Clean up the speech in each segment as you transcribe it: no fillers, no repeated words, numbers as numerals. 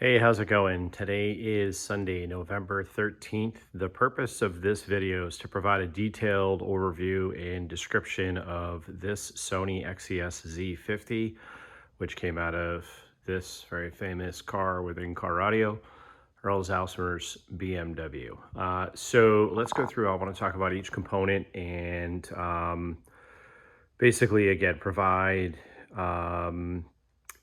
Hey, how's it going? Today is Sunday, November 13th. The purpose of this video is to provide a detailed overview and description of this Sony XES-Z50, which came out of this very famous car within car audio, Earl Zauser's BMW. So let's go through. I want to talk about each component and basically, again, provide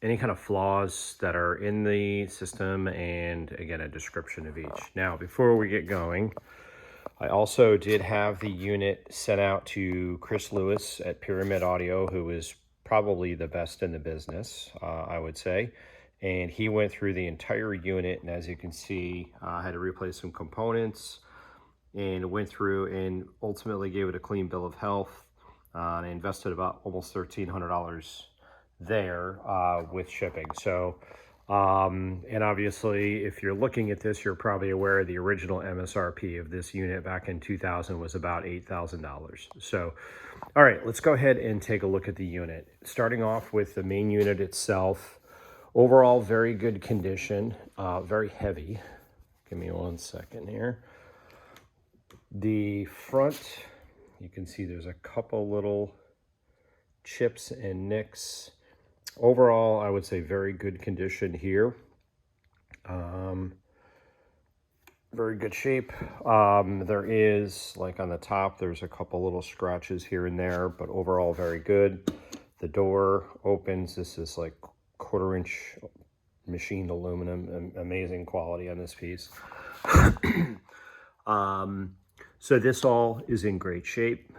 any kind of flaws that are in the system, and again, a description of each. Now, before we get going, I also did have the unit sent out to Chris Lewis at Pyramid Audio, who is probably the best in the business, I would say. And he went through the entire unit, and as you can see, I had to replace some components and went through and ultimately gave it a clean bill of health. And I invested about almost $1,300 there with shipping. So and obviously if you're looking at this, you're probably aware the original MSRP of this unit back in 2000 was about $8,000. So all right, let's go ahead and take a look at the unit, starting off with the main unit itself. Overall, very good condition, very heavy. Give me 1 second here. The front, you can see there's a couple little chips and nicks. Overall, I would say very good condition here. Very good shape. There is, like on the top, there's a couple little scratches here and there, but overall very good. The door opens. This is like 1/4 inch machined aluminum. Amazing quality on this piece. So this all is in great shape.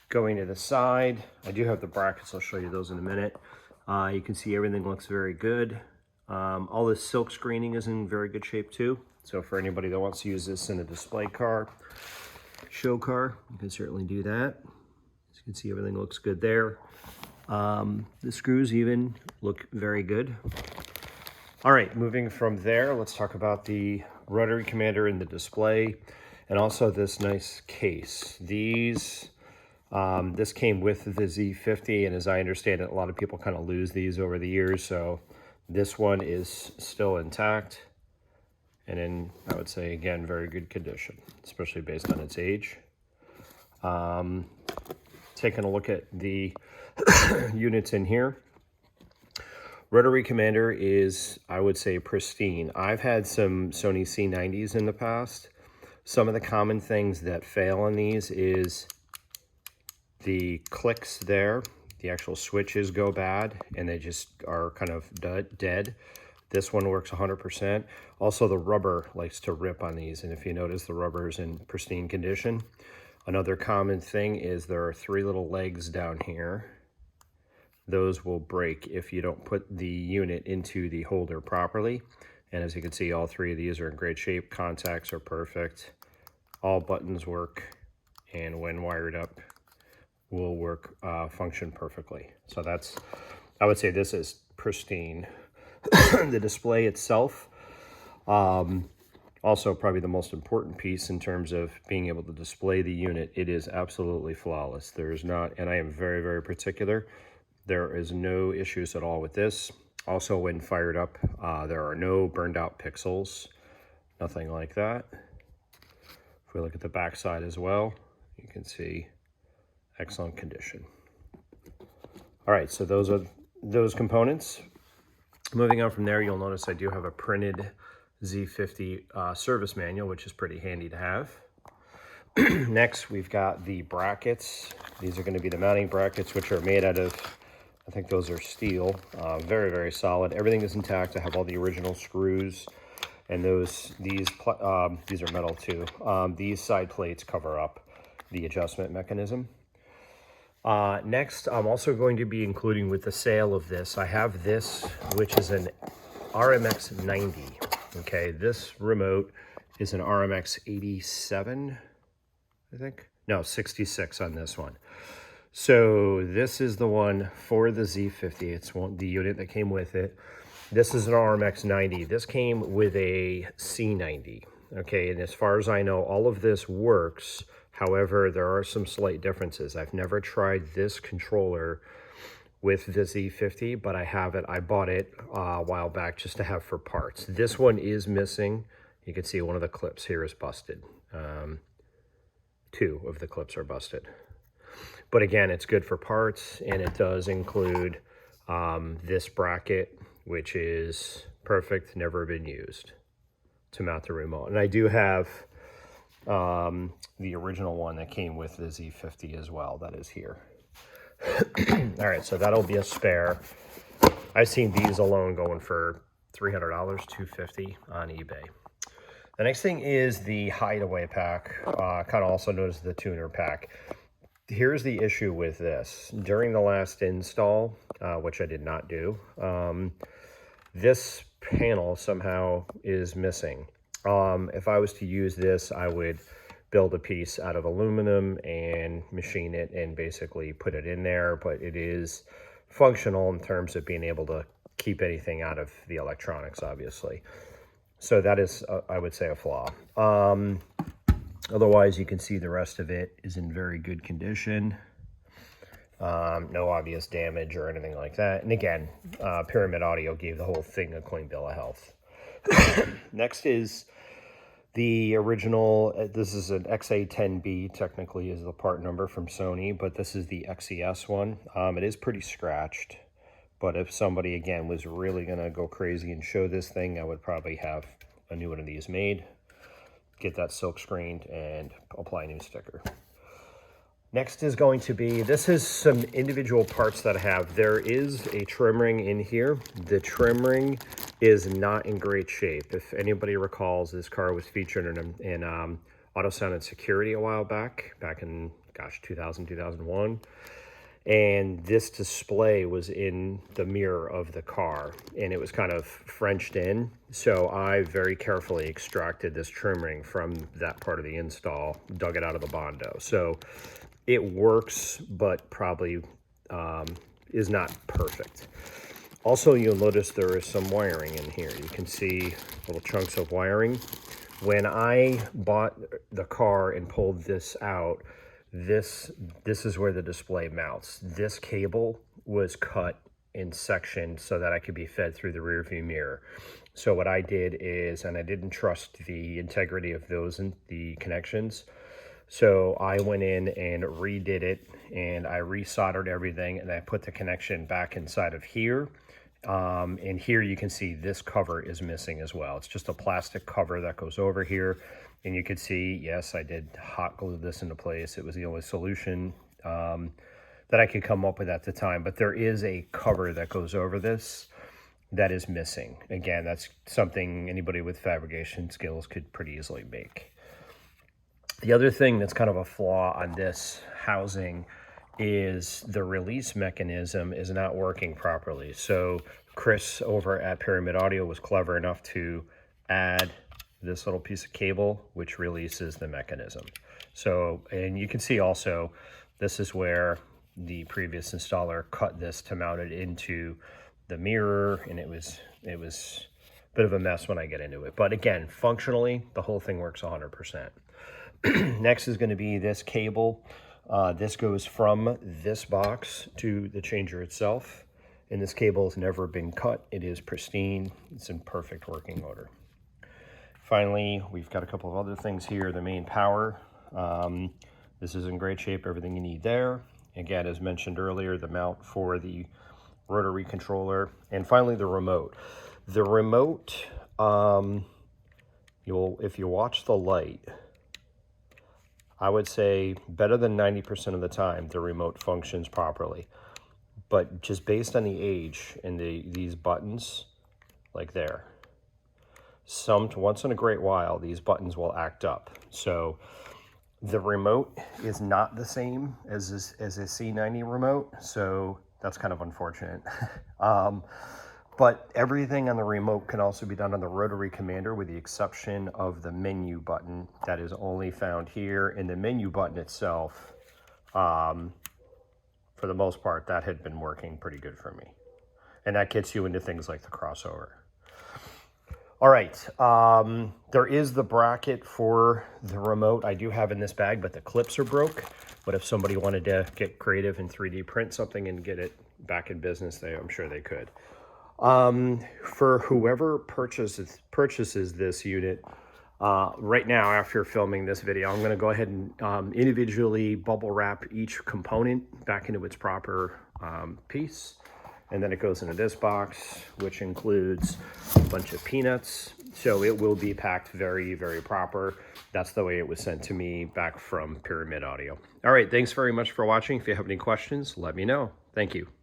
Going to the side, I do have the brackets. I'll show you those in a minute. You can see everything looks very good. All this silk screening is in very good shape too. So for anybody that wants to use this in a display car, show car, you can certainly do that. As you can see, everything looks good there. The screws even look very good. All right, moving from there, let's talk about the rotary commander in the display and also this nice case. This came with the Z50, and as I understand it, a lot of people kind of lose these over the years, so this one is still intact and in, I would say, again, very good condition, especially based on its age. Taking a look at the units in here, rotary commander is, I would say, pristine. I've had some Sony C90s in the past. Some of the common things that fail on these is the clicks there, the actual switches go bad and they just are kind of dead. This one works 100%. Also, the rubber likes to rip on these, and if you notice, the rubber is in pristine condition. Another common thing is there are 3 little legs down here. Those will break if you don't put the unit into the holder properly. And as you can see, all 3 of these are in great shape. Contacts are perfect. All buttons work, and when wired up, will work, function perfectly. So that's, I would say this is pristine. The display itself, also probably the most important piece in terms of being able to display the unit. It is absolutely flawless. There is not, and I am very, very particular, there is no issues at all with this. Also, when fired up, there are no burned out pixels, nothing like that. If we look at the back side as well, you can see excellent condition. All right, so those are those components. Moving on from there, you'll notice I do have a printed Z50 service manual, which is pretty handy to have. Next, we've got the brackets. These are going to be the mounting brackets, which are made out of, I think those are steel. Very, very solid. Everything is intact. I have all the original screws, and these are metal too. These side plates cover up the adjustment mechanism. Next, I'm also going to be including with the sale of this, I have this, which is an RMX 90. Okay, this remote is an RMX 87, I think. No, 66 on this one. So this is the one for the Z50. It's the unit that came with it. This is an RMX 90. This came with a C90. Okay, and as far as I know, all of this works. However, there are some slight differences. I've never tried this controller with the Z50, but I have it. I bought it a while back just to have for parts. This one is missing. You can see one of the clips here is busted. Two of the clips are busted. But again, it's good for parts, and it does include this bracket, which is perfect, never been used, to mount the remote. And I do have the original one that came with the Z50 as well, that is here. All right, so that'll be a spare. I've seen these alone going for $300, $250 on eBay. The next thing is the hideaway pack, kind of also known as the tuner pack. Here's the issue with this. During the last install, which I did not do, this panel somehow is missing. If I was to use this, I would build a piece out of aluminum and machine it and basically put it in there, but it is functional in terms of being able to keep anything out of the electronics, obviously. So that is, I would say, a flaw. Otherwise, you can see the rest of it is in very good condition. No obvious damage or anything like that. And again, Pyramid Audio gave the whole thing a clean bill of health. Next is the original, this is an XA10B, technically is the part number from Sony, but this is the XES one. It is pretty scratched, but if somebody, again, was really going to go crazy and show this thing, I would probably have a new one of these made, get that silk screened, and apply a new sticker. Next is going to be, this is some individual parts that I have. There is a trim ring in here. The trim ring is not in great shape. If anybody recalls, this car was featured in Auto Sound and Security a while back in, gosh, 2000, 2001. And this display was in the mirror of the car, and it was kind of Frenched in. So I very carefully extracted this trim ring from that part of the install, dug it out of the Bondo. So it works, but probably is not perfect. Also, you'll notice there is some wiring in here. You can see little chunks of wiring. When I bought the car and pulled this out, this is where the display mounts. This cable was cut in sections so that I could be fed through the rear view mirror. So what I did is, and I didn't trust the integrity of those and the connections, so I went in and redid it, and I resoldered everything, and I put the connection back inside of here. And here you can see this cover is missing as well. It's just a plastic cover that goes over here. And you can see, yes, I did hot glue this into place. It was the only solution that I could come up with at the time. But there is a cover that goes over this that is missing. Again, that's something anybody with fabrication skills could pretty easily make. The other thing that's kind of a flaw on this housing is the release mechanism is not working properly. So Chris over at Pyramid Audio was clever enough to add this little piece of cable, which releases the mechanism. So, and you can see also, this is where the previous installer cut this to mount it into the mirror, and it was a bit of a mess when I get into it. But again, functionally, the whole thing works 100%. Next is going to be this cable. This goes from this box to the changer itself, and this cable has never been cut. It is pristine. It's in perfect working order. Finally, we've got a couple of other things here. The main power. This is in great shape, everything you need there. Again, as mentioned earlier, the mount for the rotary controller. And finally, the remote. The remote, if you watch the light, I would say better than 90% of the time, the remote functions properly. But just based on the age and these buttons, like there, once in a great while, these buttons will act up. So the remote is not the same as a C90 remote, so that's kind of unfortunate. But everything on the remote can also be done on the rotary commander, with the exception of the menu button that is only found here. And the menu button itself, for the most part, that had been working pretty good for me. And that gets you into things like the crossover. All right, there is the bracket for the remote I do have in this bag, but the clips are broke. But if somebody wanted to get creative and 3D print something and get it back in business, I'm sure they could. For whoever purchases this unit, right now, after filming this video, I'm going to go ahead and individually bubble wrap each component back into its proper piece. And then it goes into this box, which includes a bunch of peanuts. So it will be packed very, very proper. That's the way it was sent to me back from Pyramid Audio. All right, thanks very much for watching. If you have any questions, let me know. Thank you.